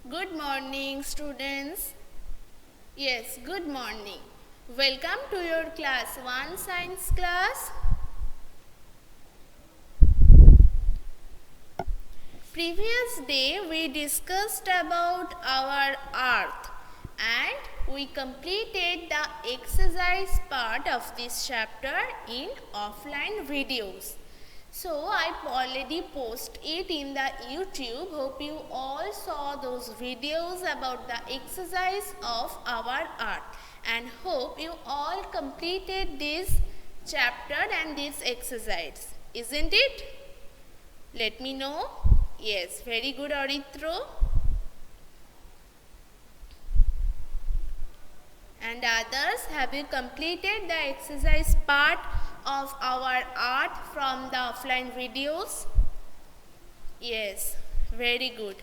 Good morning, students. Yes, good morning. Welcome to your class 1 science class. Previous day we discussed about our earth and we completed the exercise part of this chapter in offline videos. So I already posted it in the YouTube. Hope you all saw those videos about the exercise of our earth and hope you all completed this chapter and this exercise. Isn't it? Let me know. Yes, very good, Arithro. And others, have you completed the exercise part of our art from the offline videos? Yes, very good.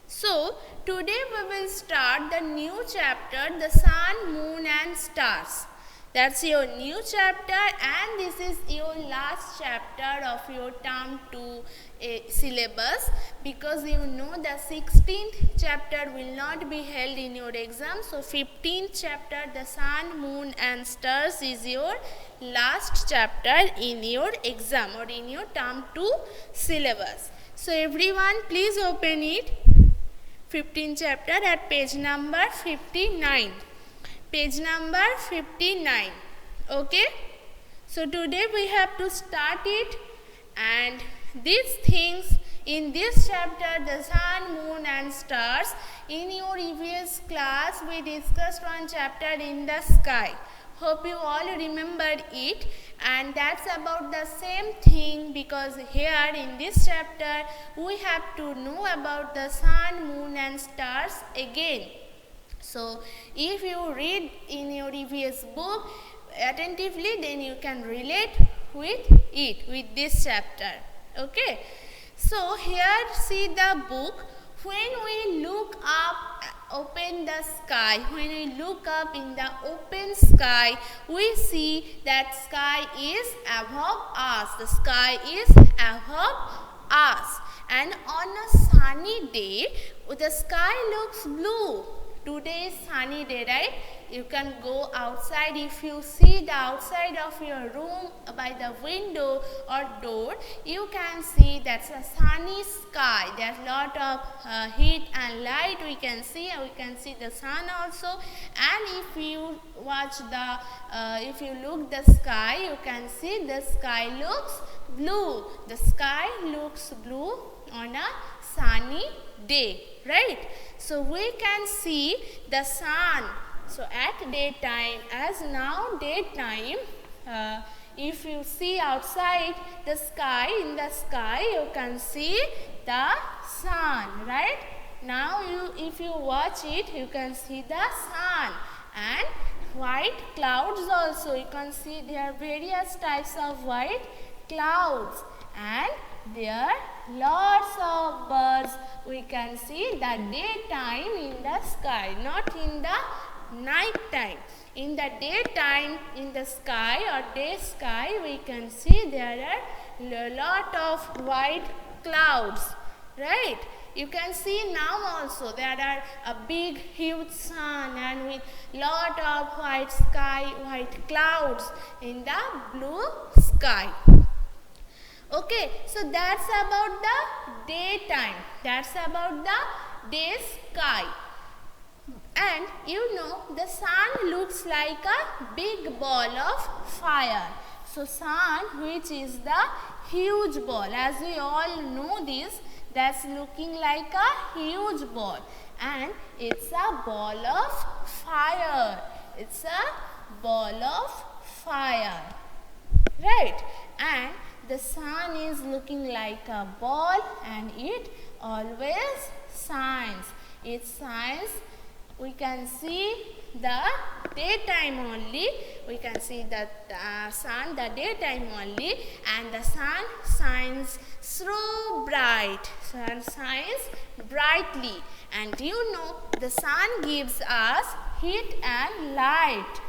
So, today we will start the new chapter, the sun, moon and stars. That's your new chapter and this is your last chapter of your term 2 syllabus, because you know the 16th chapter will not be held in your exam. So 15th chapter, the sun, moon and stars, is your last chapter in your exam or in your term 2 syllabus. So everyone please open it. 15th chapter at page number 59. Page number 59. Okay. So today we have to start it, and these things in this chapter, the sun, moon and stars, in your previous class we discussed one chapter in the sky. Hope you all remember it, and that's about the same thing, because here in this chapter we have to know about the sun, moon and stars again. So if you read in your previous book attentively, then you can relate with it, with this chapter. Okay. So here see the book. When we look up, open the sky, when we look up in the open sky, we see that sky is above us. The sky is above us. And on a sunny day, the sky looks blue. Today is sunny day, right? You can go outside. If you see the outside of your room by the window or door, you can see that's a sunny sky. There's a lot of heat and light we can see, and we can see the sun also. And if you watch the, if you look the sky, you can see the sky looks blue. The sky looks blue on a sunny day, right? So we can see the sun. So at daytime, as now daytime, if you see outside the sky, in the sky you can see the sun, right? Now if you watch it, you can see the sun and white clouds also. You can see there are various types of white clouds, and there are lots of birds. We can see the daytime in the sky, not in the night time. In the daytime, in the sky or day sky, we can see there are a lot of white clouds, right? You can see now also there are a big huge sun and with lot of white sky, white clouds in the blue sky. Okay, so that's about the daytime. That's about the day sky. And you know the sun looks like a big ball of fire. So sun, which is the huge ball, as we all know this, that's looking like a huge ball, and it's a ball of fire. It's a ball of fire, right? And the sun is looking like a ball, and it always shines. It shines. We can see the daytime only. We can see the sun the daytime only, and the sun shines so bright. Sun shines brightly, and you know the sun gives us heat and light.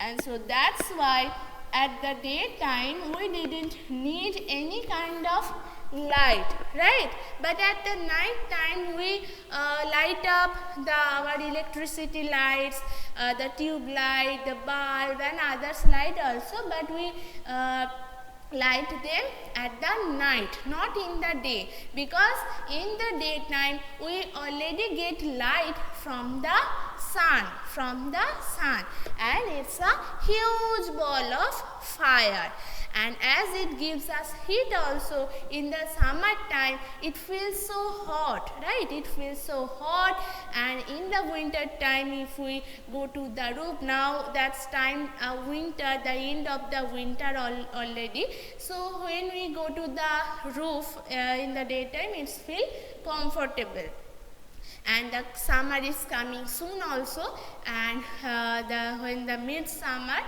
And so that's why at the daytime we didn't need any kind of light, right? But at the night time we light up our electricity lights, the tube light, the bulb and others light also, but we light them at the night, not in the day, because in the daytime we already get light from the sun, and it's a huge ball of fire. And as it gives us heat also, in the summer time it feels so hot, right? It feels so hot. And in the winter time, if we go to the roof, now that's time winter, the end of the winter already. So when we go to the roof in the daytime, it's feel comfortable. And the summer is coming soon also, and when the midsummer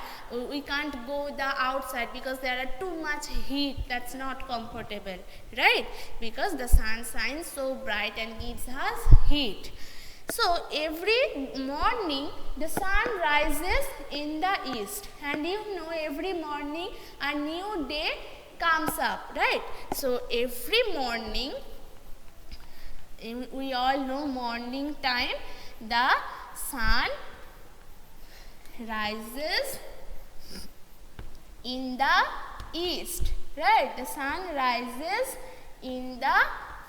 we can't go the outside because there are too much heat. That's not comfortable, right? Because the sun shines so bright and gives us heat. So every morning the sun rises in the east, and you know every morning a new day comes up, right? So every morning, we all know morning time the sun rises in the east, right? The sun rises in the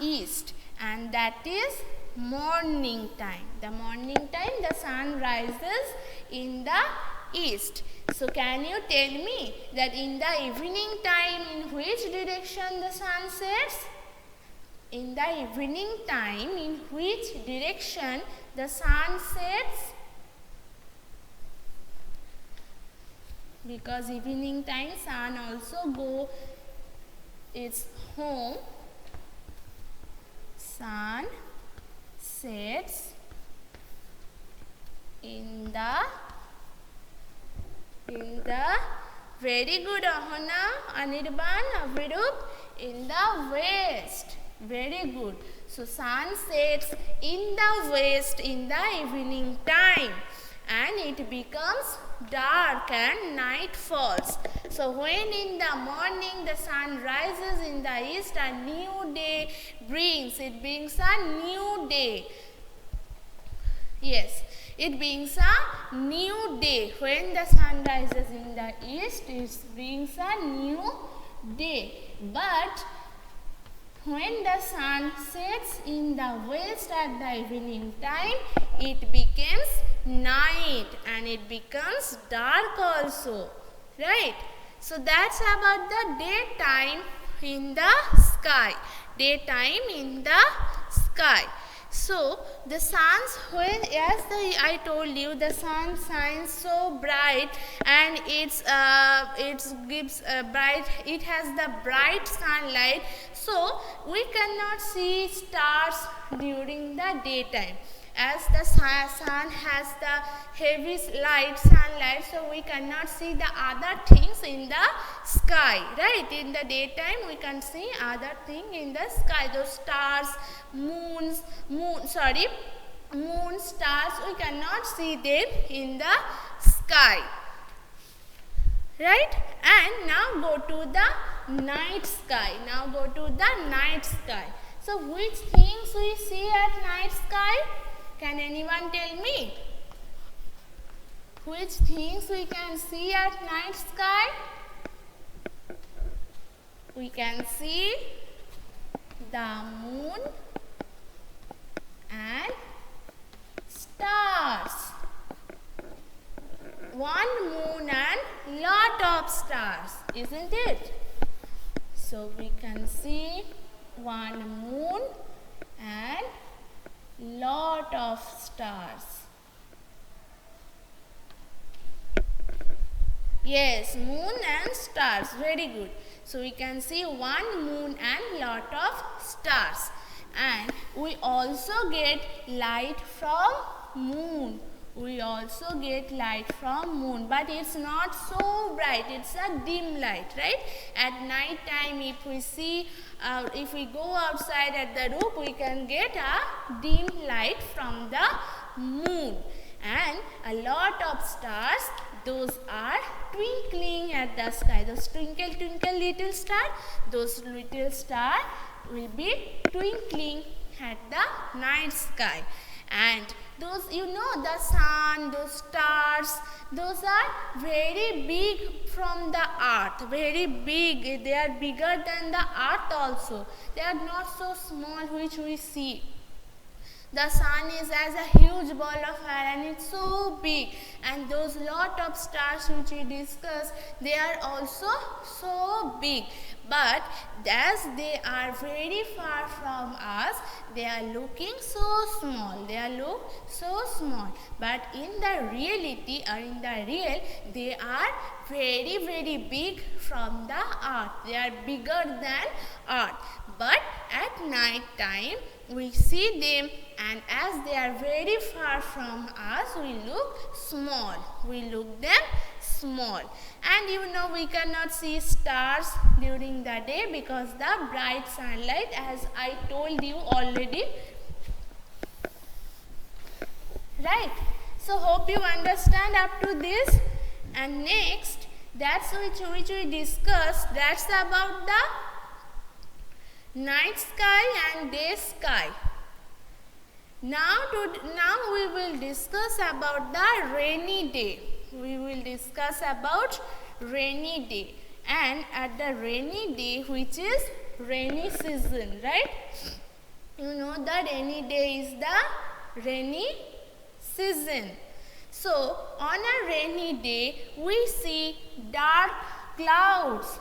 east, and that is morning time. The morning time the sun rises in the east. So can you tell me that in the evening time in which direction the sun sets? In the evening time, in which direction the sun sets? Because evening time sun also go its home. Sun sets in the very good, Ahana, Anirban, Avirup, in the west. Very good. So sun sets in the west in the evening time, and it becomes dark and night falls. So when in the morning the sun rises in the east, a new day brings. It brings a new day. Yes, it brings a new day. When the sun rises in the east, it brings a new day. But when the sun sets in the west at the evening time, it becomes night and it becomes dark also, right? So that's about the daytime in the sky. Daytime in the sky. So the sun's, when, as I told you, the sun shines so bright, and it gives bright. It has the bright sunlight, so we cannot see stars during the daytime. As the sun has the heavy sunlight, so we cannot see the other things in the sky, right? In the daytime we can see other things in the sky, those stars, moon, stars, we cannot see them in the sky, right? And now go to the night sky. So which things we see at night sky? Can anyone tell me? Which things we can see at night sky? We can see the moon and stars. One moon and lot of stars, isn't it? So we can see one moon and lot of stars. Yes, moon and stars, very good. So we can see one moon and lot of stars, and we also get light from moon. But it's not so bright, it's a dim light, right? At night time, if we go outside at the roof, we can get a dim light from the moon. and a lot of stars, those are twinkling at the sky. Those twinkle twinkle little star, those little star will be twinkling at the night sky. And those, the sun, those stars, those are very big from the earth, very big. They are bigger than the earth also. They are not so small which we see. The sun is as a huge ball of fire and it's so big, and those lot of stars which we discussed, they are also so big. But as they are very far from us, they are looking so small. They are look so small. But in the reality, or in the real, they are very, very big from the earth. They are bigger than earth. But at night time, we see them, and as they are very far from us, we look small. We look them small. And we cannot see stars during the day because the bright sunlight, as I told you already. Right? So hope you understand up to this. And next, that's which we discussed, that's about the night sky and day sky. Now we will discuss about the rainy day. We will discuss about rainy day. And at the rainy day, which is rainy season, right? You know the rainy day is the rainy season. So on a rainy day, we see dark clouds.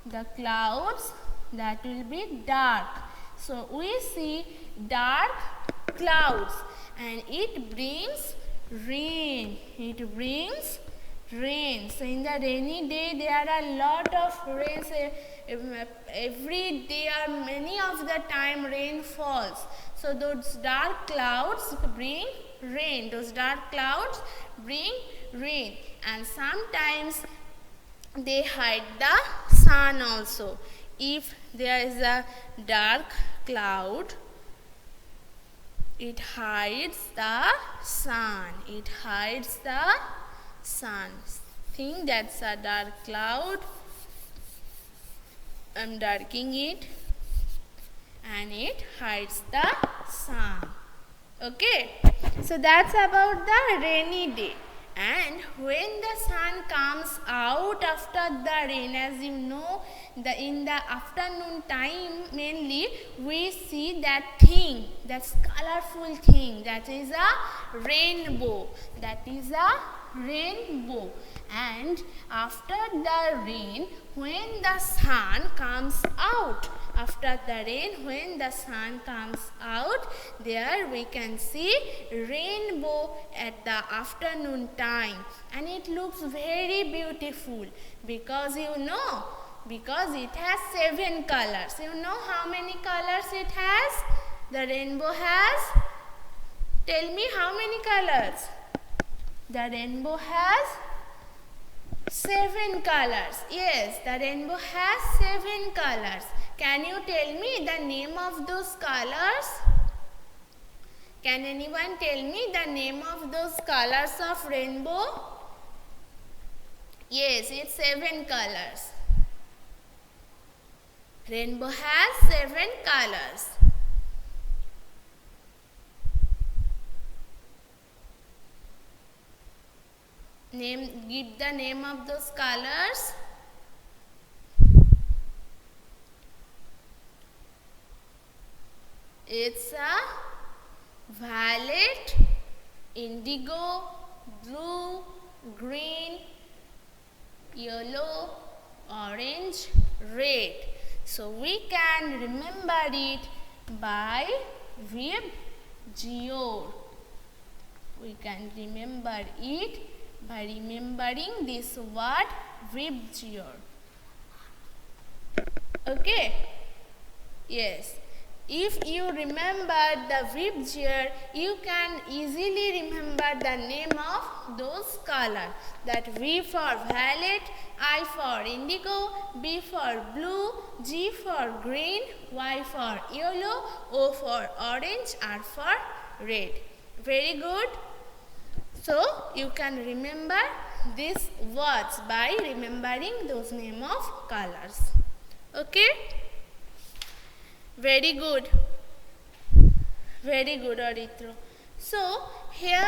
The clouds that will be dark. So we see dark clouds, and it brings rain. It brings rain. So in the rainy day, there are a lot of rains. Every day or many of the time rain falls. So those dark clouds bring rain. Those dark clouds bring rain, and sometimes they hide the sun also. If there is a dark cloud, it hides the sun. It hides the sun. Think that's a dark cloud. I'm darkening it, and it hides the sun. Okay, so that's about the rainy day. And when the sun comes out after the rain, as you know, in the afternoon time mainly, we see that thing, that's colorful thing, that is a rainbow. That is a rainbow. And after the rain, when the sun comes out, after the rain, when the sun comes out, there we can see rainbow at the afternoon time, and it looks very beautiful because because it has 7 colors. You know how many colors it has? The rainbow has, tell me how many colors? The rainbow has 7 colors. Yes, the rainbow has 7 colors. Can you tell me the name of those colors? Can anyone tell me the name of those colors of rainbow? Yes, it's 7 colors. Rainbow has 7 colors. Give the name of those colors. It's a violet, indigo, blue, green, yellow, orange, red. So we can remember it by VibGeo. We can remember it by remembering this word VibGeo. Okay? Yes. If you remember the VibGeo, you can easily remember the name of those colors. That V for violet, I for indigo, B for blue, G for green, Y for yellow, O for orange, R for red. Very good. So you can remember these words by remembering those name of colors. Okay? Very good. Very good, Aditya. So, here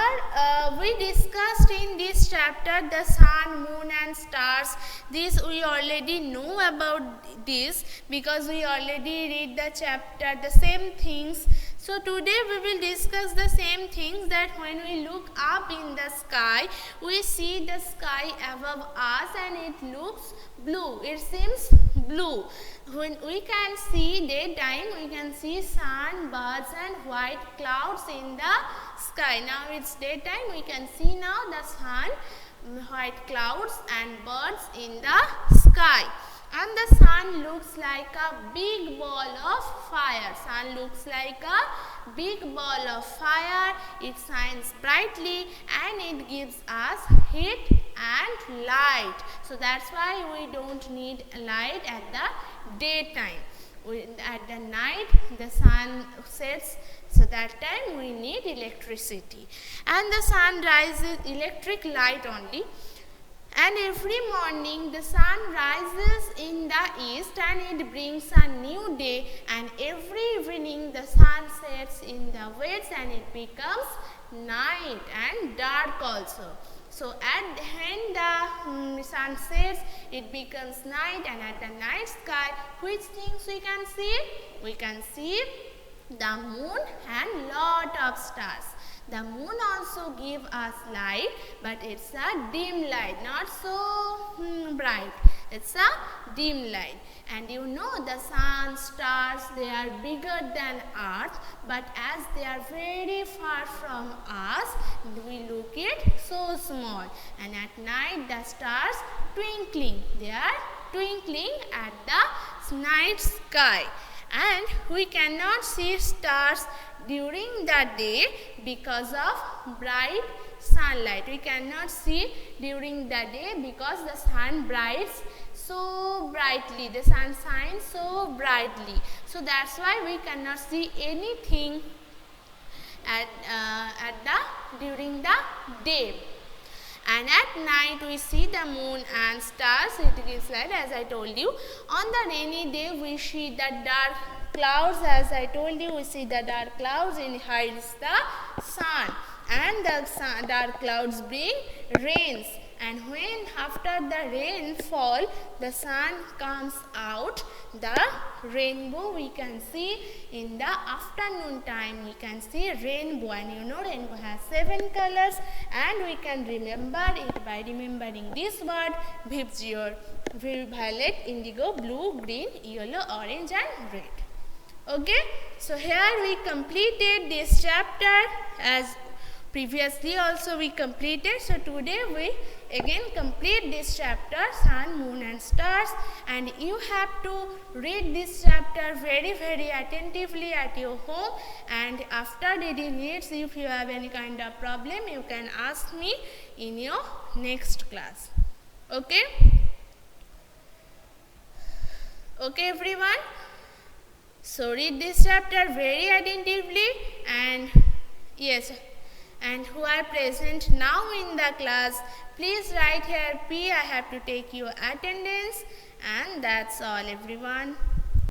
we discussed in this chapter the sun, moon and stars. This we already know about this because we already read the chapter, the same things. So, today we will discuss the same things, that when we look up in the sky, we see the sky above us and it looks blue. It seems blue. When we can see daytime, we can see sun, birds and white clouds in the sky. Now it's daytime, we can see now the sun, white clouds and birds in the sky. And the sun looks like a big ball of fire. Sun looks like a big ball of fire. It shines brightly and it gives us heat and light. So that's why we don't need light at the daytime. At the night the sun sets, so that time we need electricity. And the sun rises electric light only. And every morning the sun rises in the east and it brings a new day, and every evening the sun sets in the west and it becomes night and dark also. So when the sun sets, it becomes night, and at the night sky, which things we can see? We can see the moon and lot of stars. The moon also give us light, but it's a dim light, not so bright. It's a dim light. And you know the sun, stars, they are bigger than earth, but as they are very far from us, we look it so small. And at night the stars twinkling. They are twinkling at the night sky. And we cannot see stars during the day because of bright sunlight. We cannot see during the day because the sun brights so brightly. The sun shines so brightly. So that's why we cannot see anything during the day. And at night we see the moon and stars. It gives light, as I told you. On the rainy day we see the dark clouds. As I told you, we see the dark clouds and hides the sun. And the dark clouds bring rains. And when after the rainfall the sun comes out, the rainbow we can see in the afternoon time. We can see rainbow, and you know rainbow has 7 colors, and we can remember it by remembering this word: violet, indigo, blue, green, yellow, orange and red. Okay, so here we completed this chapter as previously also we completed. So today we again complete this chapter, sun, moon and stars, and you have to read this chapter very attentively at your home. And after reading it, if you have any kind of problem, you can ask me in your next class. Okay? Okay everyone? So read this chapter very attentively, and yes, and who are present now in the class, please write here P. I have to take your attendance, and that's all everyone.